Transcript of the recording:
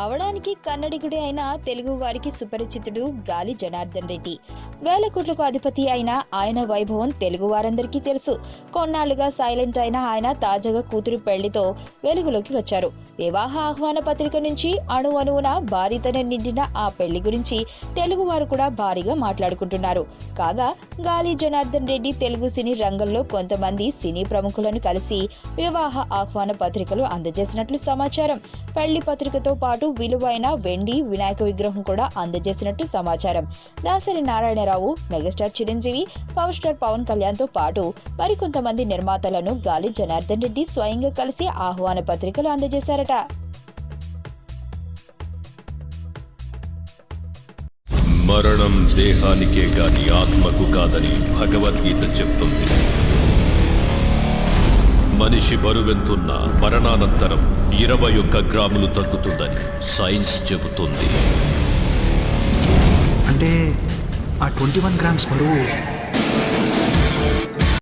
అవడానికి కన్నడిగుడే అయిన తెలుగు వారికి సుపరిచితుడు గాలి జనార్దన్ రెడ్డి. వేల కోట్లకు అధిపతి అయిన ఆయన వైభవం తెలుగు వారందరికీ తెలుసు. కొన్నాళ్లుగా సైలెంట్ అయిన ఆయన తాజాగా కూతురు పెళ్లితో వెలుగులోకి వచ్చారు. వివాహ ఆహ్వాన పత్రిక నుంచి అణువణువున భారీతనం నిండిన ఆ పెళ్లి గురించి తెలుగు వారు కూడా భారీగా మాట్లాడుకుంటున్నారు. కాగా గాలి జనార్దన్ రెడ్డి తెలుగు సినీ రంగంలో కొంతమంది సినీ ప్రముఖులను కలిసి వివాహ ఆహ్వాన పత్రికలు అందజేసినట్లు సమాచారం. పెళ్లి పత్రికతో పాటు విలువైన వెండి వినాయక విగ్రహం కూడా అందజేసినట్టు సమాచారం. Dasari Narayana Rao, megastar Chiranjeevi, power star Pawan Kalyan తో పాటు మరికొంతమంది నిర్మాతలను గాలి జనార్దన్ రెడ్డి స్వయంగా కలిసి ఆహ్వాన పత్రికలు అందజేశారట. మరణం దేహానికే గాని ఆత్మకు కాదని భగవద్గీత చెప్తుంది. మనిషి బరువెంతున్నా మరణానంతరం 21 గ్రాములు తగ్గుతుందని సైన్స్ చెబుతుంది. అంటే ఆ 21 గ్రామ్స్ బరువు